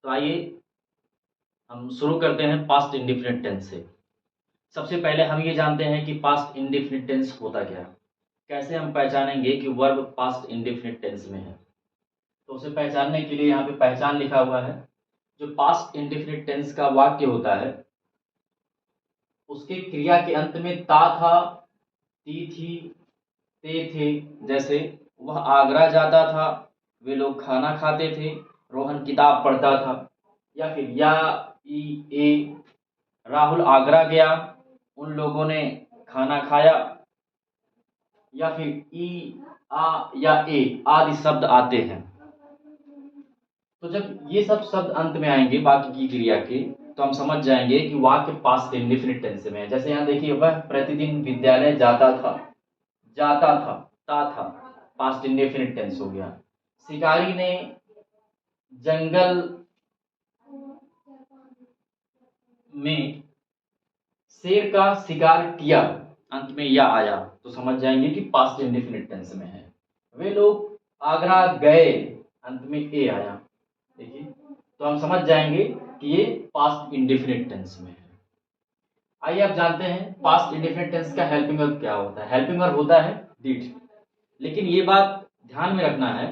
तो आइए हम शुरू करते हैं पास्ट इंडेफिनिट टेंस से। सबसे पहले हम ये जानते हैं कि पास्ट इंडेफिनिट टेंस होता क्या है। कैसे हम पहचानेंगे कि वर्ब पास्ट इंडेफिनिट टेंस में है। तो उसे पहचानने के लिए यहाँ पे पहचान लिखा हुआ है। जो पास्ट इंडेफिनिट टेंस का वाक्य होता है उसके क्रिया के अंत में ता था, ती थी, ते थे। जैसे वह आगरा जाता था, वे लोग खाना खाते थे, रोहन किताब पढ़ता था। या फिर या, ई, ए, राहुल आगरा गया, उन लोगों ने खाना खाया। या फिर ई, आ या ए आदि शब्द आते हैं। तो जब ये सब शब्द अंत में आएंगे बाकी की क्रिया के, तो हम समझ जाएंगे कि वाक्य पास्ट इंडेफिनिट टेंस में है। जैसे यहाँ देखिए, वह प्रतिदिन विद्यालय जाता था, जाता था, ता था, पास्ट इंडेफिनिट टेंस हो गया। शिकारी ने जंगल में शेर का शिकार किया, अंत में या आया, तो समझ जाएंगे कि पास्ट इंडेफिनिट टेंस में है। वे लोग आगरा गए, अंत में ए आया। देखिए, तो हम समझ जाएंगे कि ये पास्ट इंडेफिनिट टेंस में है। आइए अब जानते हैं पास्ट इंडेफिनिट टेंस का हेल्पिंग वर्ब क्या होता है। हेल्पिंग वर्ब होता है डिड। लेकिन ये बात ध्यान में रखना है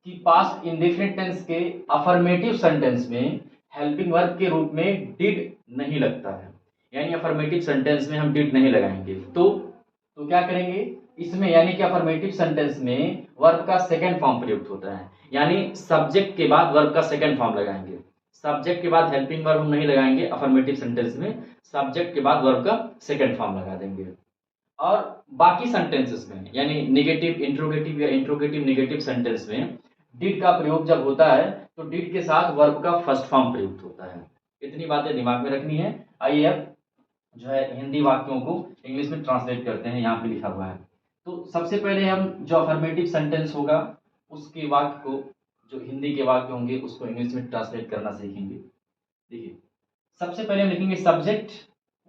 कि पास्ट इंडेफिनिट टेंस के अफर्मेटिव सेंटेंस में हेल्पिंग वर्ब के रूप में डिड नहीं लगता है। यानी अफर्मेटिव सेंटेंस में हम डिड नहीं लगाएंगे। तो क्या करेंगे इसमें, यानी कि अफर्मेटिव सेंटेंस में वर्ब का सेकंड फॉर्म प्रयुक्त होता है। यानी सब्जेक्ट के बाद वर्ब का सेकंड फॉर्म लगाएंगे। सब्जेक्ट के बाद हेल्पिंग वर्ब हम नहीं लगाएंगे अफर्मेटिव सेंटेंस में, सब्जेक्ट के बाद वर्ब का सेकंड फॉर्म लगा देंगे। और बाकी सेंटेंसेस में, यानी नेगेटिव इंट्रोगेटिव या इंट्रोगेटिव नेगेटिव सेंटेंस में डिड का प्रयोग जब होता है तो डिड के साथ वर्ब का फर्स्ट फॉर्म प्रयुक्त होता है। इतनी बातें दिमाग में रखनी है। आइए अब जो है हिंदी वाक्यों को इंग्लिश में ट्रांसलेट करते हैं। यहाँ पे लिखा हुआ है। तो सबसे पहले हम जो अफर्मेटिव सेंटेंस होगा उसके वाक्य को, जो हिंदी के वाक्य होंगे उसको इंग्लिश में ट्रांसलेट करना सीखेंगे। देखिए, सबसे पहले हम लिखेंगे सब्जेक्ट,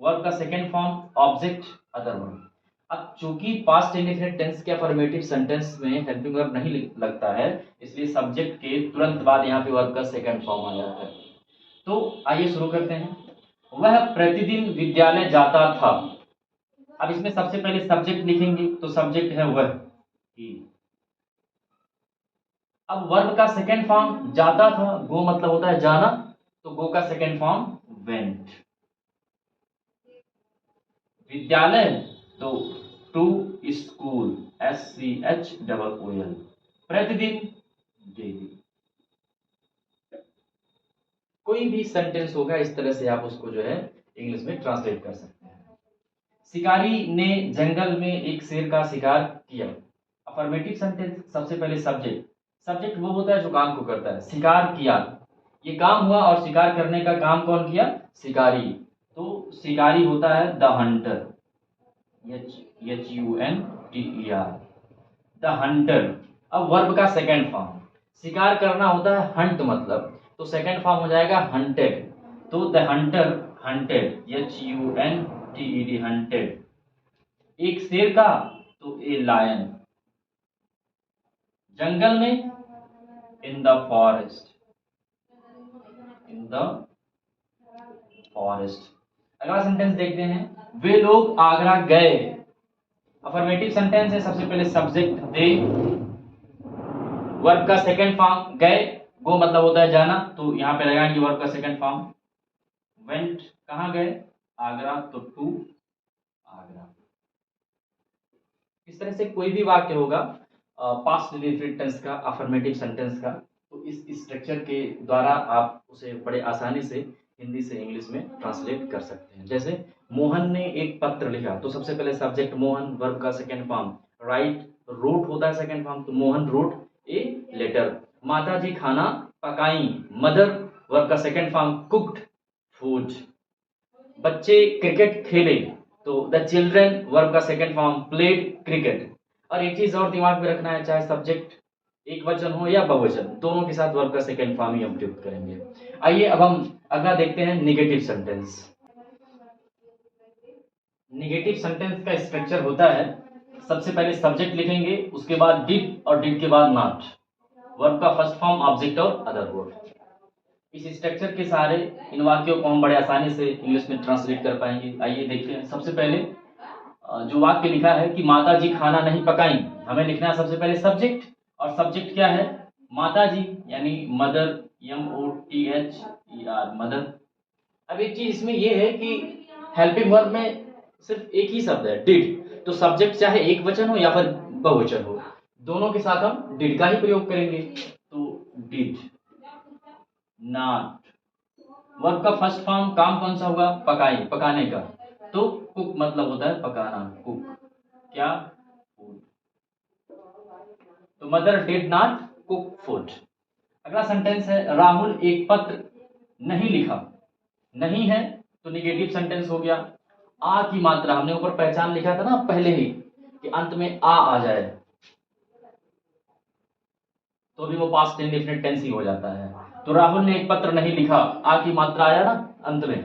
वर्ब का second form object, other verb. अब चूंकि पास्ट इंडेफिनिट टेंस के अफर्मेटिव सेंटेंस में हेल्पिंग वर्ब नहीं लगता है, इसलिए सब्जेक्ट के तुरंत बाद यहाँ पे वर्ब का सेकंड फॉर्म आ जाता है। तो आइए शुरू करते हैं। वह प्रतिदिन विद्यालय जाता था। अब इसमें सबसे पहले सब्जेक्ट लिखेंगे, तो सब्जेक्ट है वह। अब वर्ब का सेकंड फॉर्म जाता था, गो मतलब होता है जाना, तो गो का सेकंड फॉर्म वेंट। विद्यालय तो टू स्कूल, SCHOOL। प्रतिदिन डेली। कोई भी सेंटेंस होगा इस तरह से आप उसको जो है इंग्लिश में ट्रांसलेट कर सकते हैं। शिकारी ने जंगल में एक शेर का शिकार किया। अफर्मेटिव सेंटेंस सबसे पहले सब्जेक्ट। सब्जेक्ट वो होता है जो काम को करता है। शिकार किया, ये काम हुआ और शिकार करने का काम कौन किया? शिकारी। तो शिकारी होता है the Hunter, HUNTER, the Hunter. अब वर्ब का सेकंड फॉर्म, शिकार करना होता है हंट मतलब, तो सेकंड फॉर्म हो जाएगा हंटेड। तो the hunter hunted, HUNTED, hunted. एक शेर का, तो ए लायन। जंगल में, in the forest, in the forest. अगला सेंटेंस देखते हैं, वे लोग आगरा गए। अफर्मेटिव सेंटेंस है, सबसे पहले सब्जेक्ट दे, वर्ब का सेकंड फॉर्म गए, गो मतलब होता है जाना, तो यहाँ पे लगाएंगे वर्ब का सेकंड फॉर्म वेंट। कहाँ गए? आगरा, तो टू आगरा। इस तरह से कोई भी वाक्य होगा पास्ट इंडेफिनिट टेंस का, अफर्मेटिव सेंटेंस का, तो इस स्ट्रक्चर के द्वारा आप उसे बड़े आसानी से हिंदी से इंग्लिश में ट्रांसलेट कर सकते हैं। जैसे मोहन ने एक पत्र लिखा, तो सबसे पहले सब्जेक्ट मोहन, वर्ब का सेकंड फॉर्म राइट, रोट होता है सेकंड फॉर्म, तो मोहन रोट ए लेटर। माताजी खाना पकाई, मदर, वर्ब का सेकंड फॉर्म कुक्ड फूड। बच्चे क्रिकेट खेले, तो द चिल्ड्रन, वर्ब का सेकंड फॉर्म प्लेड क्रिकेट। और एक चीज और दिमाग में रखना है, चाहे सब्जेक्ट एक वचन हो या बहुवचन, दोनों के साथ वर्ब का सेकंड फॉर्म ही हम प्रयुक्त करेंगे। आइए अब हम अगला देखते हैं निगेटिव सेंटेंस। निगेटिव सेंटेंस का स्ट्रक्चर होता है, सबसे पहले सब्जेक्ट लिखेंगे, उसके बाद डिड और डिड के बाद नॉट, वर्ब का फर्स्ट फॉर्म ऑब्जेक्ट और अदर वर्ब। इस स्ट्रक्चर के सारे इन वाक्यों को हम बड़े आसानी से इंग्लिश में ट्रांसलेट कर पाएंगे। आइए देखते हैं। सबसे पहले जो वाक्य लिखा है कि माता जी खाना नहीं पकाई, हमें लिखना है सबसे पहले सब्जेक्ट, और सब्जेक्ट क्या है? माता जी, यानी मदर, MOTHER, मदर। अब एक चीज इसमें ये है कि हेल्पिंग वर्ब में सिर्फ एक ही शब्द है, डिड। तो सब्जेक्ट चाहे एक वचन हो या फिर बहुवचन हो, दोनों के साथ हम डिड का ही प्रयोग करेंगे। तो डिड नॉट। वर्ब का फर्स्ट फॉर्म काम कौन सा होगा? पकाई, पकाने का। तो कुक मतलब होता है पकाना, कुक। क्या? फूड। तो mother did not cook food. अगला सेंटेंस है राहुल एक पत्र नहीं लिखा। नहीं है तो निगेटिव सेंटेंस हो गया। आ की मात्रा हमने ऊपर पहचान लिखा था ना पहले ही कि अंत में आ जाए तो भी वो पास्ट इंडेफिनिट टेंस ही हो जाता है। तो राहुल ने एक पत्र नहीं लिखा, आ की मात्रा आया ना अंत में,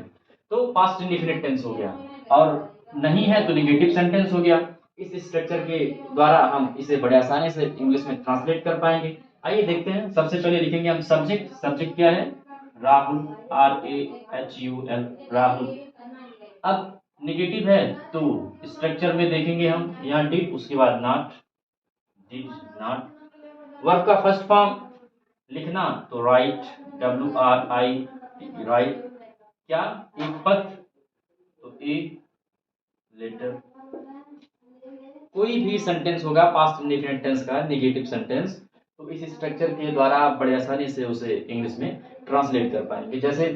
तो पास्ट इंडेफिनिट टेंस हो गया। और नहीं है तो निगेटिव सेंटेंस हो गया। इस स्ट्रक्चर के द्वारा हम इसे बड़े आसानी से इंग्लिश में ट्रांसलेट कर पाएंगे। आइए देखते हैं। सबसे पहले लिखेंगे हम सब्जेक्ट। सब्जेक्ट क्या है? राहुल, RAHUL, राहुल। अब निगेटिव है तो स्ट्रक्चर में देखेंगे हम, यहाँ डिड, उसके बाद नॉट, डिड नॉट। वर्ब का फर्स्ट फॉर्म लिखना तो राइट, WRI, राइट। क्या? एक पत्र, तो ए लेटर। कोई भी सेंटेंस होगा पास्ट इंडेफिनिट टेंस का नेगेटिव सेंटेंस, तो इस स्ट्रक्चर के द्वारा आप बड़े आसानी से उसे इंग्लिश में ट्रांसलेट कर पाएंगे। जैसे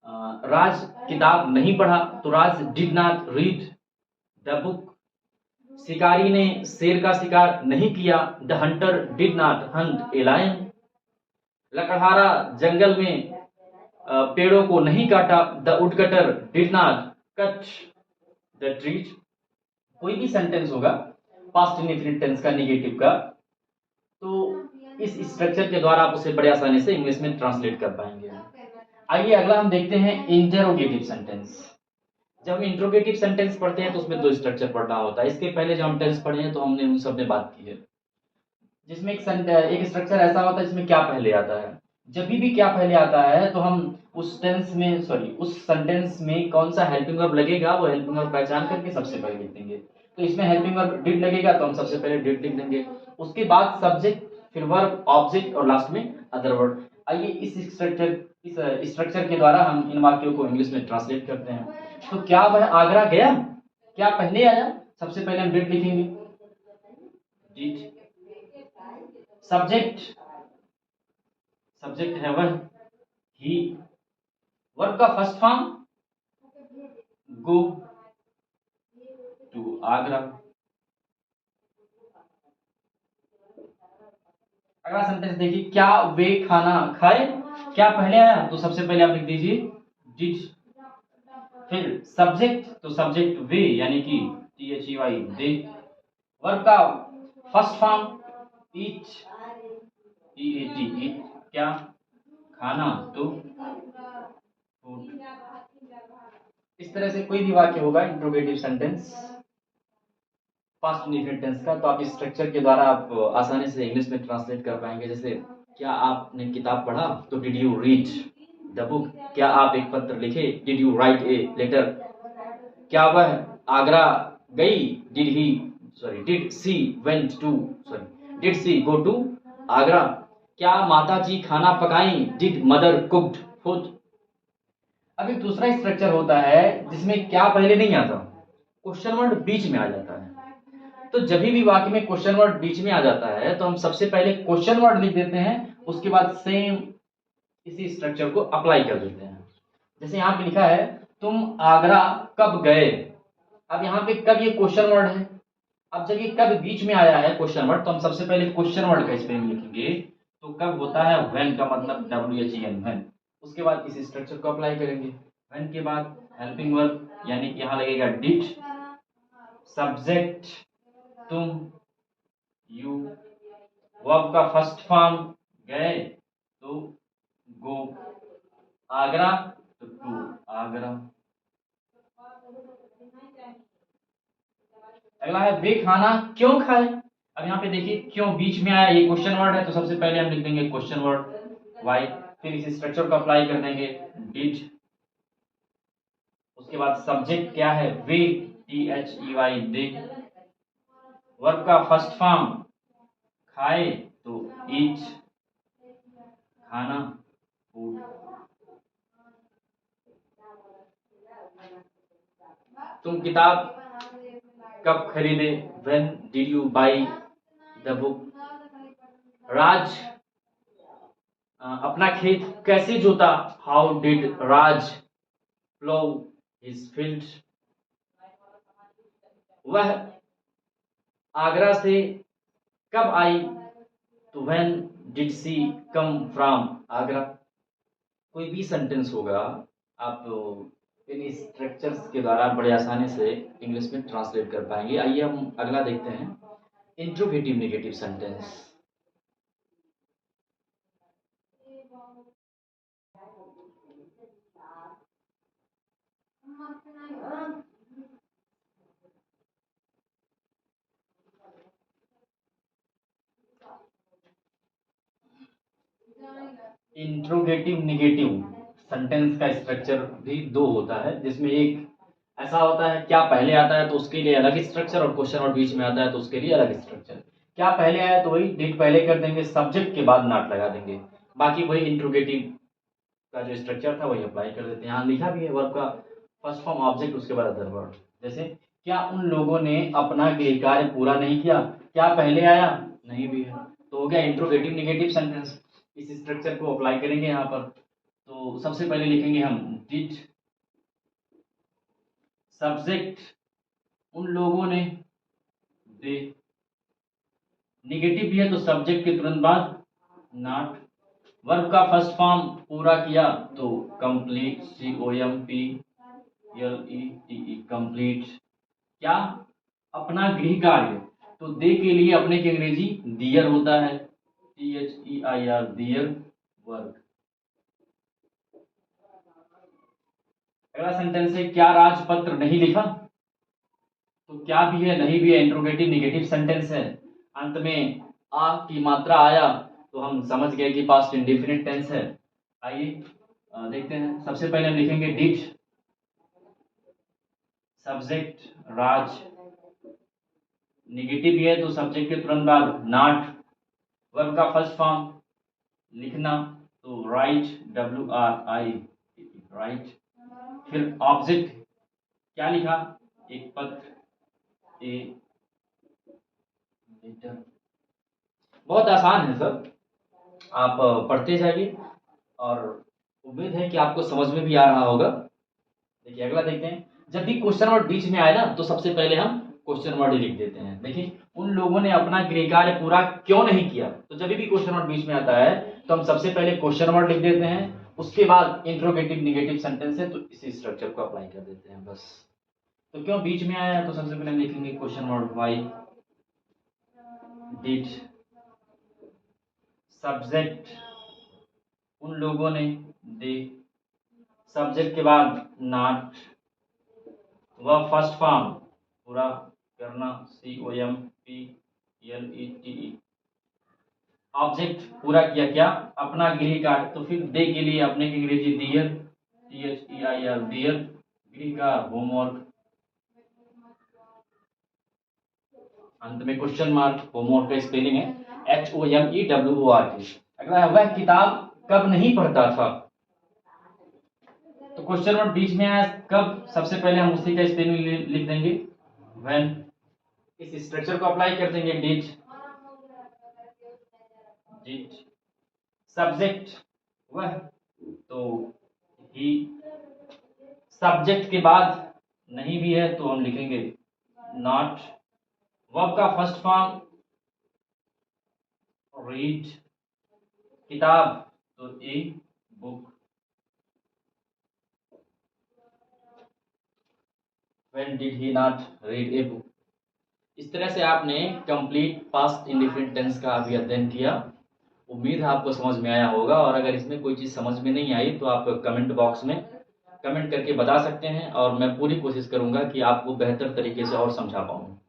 राज किताब नहीं पढ़ा, तो Raj did not read the book. शिकारी ने शेर का शिकार नहीं किया, the hunter did not hunt a lion. लकड़हारा जंगल में पेड़ों को नहीं काटा, the woodcutter did not cut the trees. कोई भी सेंटेंस होगा पास्ट इंडेफिनिट टेंस का नेगेटिव का, तो इस स्ट्रक्चर के द्वारा आप उसे बड़े आसानी से इंग्लिश में ट्रांसलेट कर पाएंगे। आइए अगला हम देखते हैं इंटरोगेटिव सेंटेंस। जब हम इंट्रोगेटिव सेंटेंस पढ़ते हैं तो उसमें दो स्ट्रक्चर पढ़ना होता है। इसके पहले जो हम टेंस पढ़े हैं तो हमने उन सब में बात की है, जिसमें एक स्ट्रक्चर ऐसा होता है जिसमें क्या पहले आता है। जब भी क्या पहले आता है तो हम उस टेंस में उस सेंटेंस में कौन सा हेल्पिंग वर्ब लगेगा वो हेल्पिंग वर्ब पहचान करके सबसे पहले लिख देंगे। तो इसमें हेल्पिंग वर्ब डिड लगेगा तो हम सबसे पहले डिड लिख देंगे, उसके बाद सब्जेक्ट, फिर वर्ब, ऑब्जेक्ट और लास्ट में अदर वर्ड। आइए इस स्ट्रक्चर के द्वारा हम इन वाक्यों को इंग्लिश में ट्रांसलेट करते हैं। तो क्या वह आगरा गया? क्या पहले आया? सबसे पहले हम डिड लिखेंगे, डिड। सब्जेक्ट, सब्जेक्ट है वह, ही। वर्ब का first form go to Agra. अगला सेंटेंस देखिए, क्या वे खाना खाए? क्या पहले आया? तो सबसे पहले आप लिख दीजिए डिड। फिर सब्जेक्ट, तो सब्जेक्ट वे यानी कि THEY, दे। वर्ब का फर्स्ट फॉर्म ईट, EAT, ईट। क्या? खाना, तो फूड। इस तरह से कोई भी वाक्य होगा interrogative sentence past indefinite tense का, तो आप इस स्ट्रक्चर के द्वारा आप आसानी से इंग्लिश में ट्रांसलेट कर पाएंगे। जैसे क्या आपने किताब पढ़ा? तो did you read the book. क्या आप एक पत्र लिखे? Did you write a letter. क्या वह आगरा गई? Did she went to, did she go to Agra. क्या माता जी खाना पकाई? Did mother cooked food. अब एक दूसरा स्ट्रक्चर होता है जिसमें क्या पहले नहीं आता, क्वेश्चन वर्ड बीच में आ जाता है। तो जब भी वाक्य में क्वेश्चन वर्ड बीच में आ जाता है तो हम सबसे पहले क्वेश्चन वर्ड लिख देते हैं, उसके बाद सेम इसी स्ट्रक्चर को अप्लाई कर देते हैं। जैसे यहाँ पे लिखा है तुम आगरा कब गए। अब यहाँ पे कब ये क्वेश्चन वर्ड है। अब जब ये कब बीच में आया है क्वेश्चन वर्ड, तो हम सबसे पहले क्वेश्चन वर्ड का स्पेलिंग लिखेंगे। तो कब होता है व्हेन का मतलब WHEN, व्हेन। उसके बाद इस स्ट्रक्चर को अप्लाई करेंगे। व्हेन के बाद हेल्पिंग वर्ब यानी कि यहाँ लगेगा डिड। सब्जेक्ट तुम, यू। वर्ब का फर्स्ट फॉर्म गए, तो गो। आगरा, तो टू आगरा। अगला है वे खाना क्यों खाए। अब यहाँ पे देखिए क्यों बीच में आया, ये क्वेश्चन वर्ड है तो सबसे पहले हम लिख देंगे क्वेश्चन वर्ड वाई। फिर इस स्ट्रक्चर को अप्लाई कर देंगे डिड। उसके बाद सब्जेक्ट क्या है वे, THEY दे। वर्ब का फर्स्ट फॉर्म खाए तो ईट, खाना, फूड। तुम किताब कब खरीदे, when did you buy the book. Raj अपना खेत कैसे जोता, how did Raj plough his field. वह आगरा से कब आई, तो when did she come from Agra. कोई भी सेंटेंस होगा आप इन स्ट्रक्चर्स के द्वारा बड़े आसानी से इंग्लिश में ट्रांसलेट कर पाएंगे। आइए हम अगला देखते हैं, interrogative negative sentence. Interrogative negative sentence का स्ट्रक्चर भी दो होता है, जिसमें एक ऐसा होता है क्या पहले आता है तो उसके लिए अलग स्ट्रक्चर, और क्वेश्चन और बीच में आता है तो उसके लिए अलग स्ट्रक्चर। क्या पहले आया तो वही डिड पहले कर देंगे, सब्जेक्ट के बाद नॉट लगा देंगे, बाकी वही इंट्रोगेटिव का जो स्ट्रक्चर था वही अप्लाई कर देते हैं। यहाँ लिखा भी है वर्ब का फर्स्ट फॉर्म ऑब्जेक्ट, उसके बाद अदर वर्ड। जैसे क्या उन लोगों ने अपना गृह कार्य पूरा नहीं किया, क्या पहले आया, नहीं भी है, तो हो गया इंट्रोगेटिव नेगेटिव सेंटेंस। इस स्ट्रक्चर को अप्लाई करेंगे यहाँ पर। तो सबसे पहले लिखेंगे हम डिड, सब्जेक्ट उन लोगों ने, दे। नेगेटिव भी है तो सब्जेक्ट के तुरंत बाद नॉट। वर्ब का फर्स्ट फॉर्म पूरा किया तो कंप्लीट, COMPLETE कंप्लीट। क्या अपना गृह कार्य, तो दे के लिए अपने की अंग्रेजी दियर होता है, THEIR दियर वर्क। अगला सेंटेंस है क्या राजपत्र नहीं लिखा, तो क्या भी है नहीं भी है, इंट्रोगेटिव नेगेटिव सेंटेंस है। अंत में आ की मात्रा आया तो हम समझ गए कि पास्ट इंडेफिनिट टेंस है। आइए देखते हैं। सबसे पहले हम लिखेंगे डिड, सब्जेक्ट राज, नेगेटिव है तो सब्जेक्ट के तुरंत बाद नॉट। वर्ब का फर्स्ट फॉर्म लिखना तो राइट, WRI राइट। फिर ऑब्जेक्ट क्या लिखा, एक पत्र, ए लेटर। बहुत आसान है सर, आप पढ़ते जाइए और उम्मीद है कि आपको समझ में भी आ रहा होगा। देखिए अगला देखते हैं। जब भी क्वेश्चन वर्ड बीच में आए ना तो सबसे पहले हम क्वेश्चन वर्ड ही लिख देते हैं। देखिए उन लोगों ने अपना गृह कार्य पूरा क्यों नहीं किया, तो जब भी क्वेश्चन वर्ड बीच में आता है तो हम सबसे पहले क्वेश्चन वर्ड लिख देते हैं, उसके बाद इंट्रोगेटिव नेगेटिव सेंटेंस है तो इसी स्ट्रक्चर को अप्लाई कर देते हैं बस। तो क्यों बीच में आया, तो सबसे पहले हम लिखेंगे question word why did, subject उन लोगों ने, दे, सब्जेक्ट के बाद नॉट, वह फर्स्ट फॉर्म पूरा करना, COMPLETE, ऑब्जेक्ट पूरा किया क्या, अपना गृह कार्य, तो फिर दे के लिए अपने की अंग्रेजी दियर, THEIR दियर, गृह का होमवर्क। अंत में क्वेश्चन मार्क, होमवर्क का स्पेलिंग है HOMEWORK। अगला है वह किताब कब नहीं पढ़ता था, तो क्वेश्चन वर्ड बीच में आया कब, सबसे पहले हम उसी का स्पेलिंग लिख देंगे व्हेन। इस स्ट्रक्चर को अप्लाई कर देंगे डिड, सब्जेक्ट वह तो ही, सब्जेक्ट के बाद नहीं भी है तो हम लिखेंगे नॉट। वर्ब का फर्स्ट फॉर्म रीड, किताब तो a book. When did he not read a book? इस तरह से आपने कंप्लीट पास्ट इंडिफिनिट टेंस का अभी अध्ययन किया। उम्मीद है आपको समझ में आया होगा, और अगर इसमें कोई चीज़ समझ में नहीं आई तो आप कमेंट बॉक्स में कमेंट करके बता सकते हैं, और मैं पूरी कोशिश करूंगा कि आपको बेहतर तरीके से और समझा पाऊँ।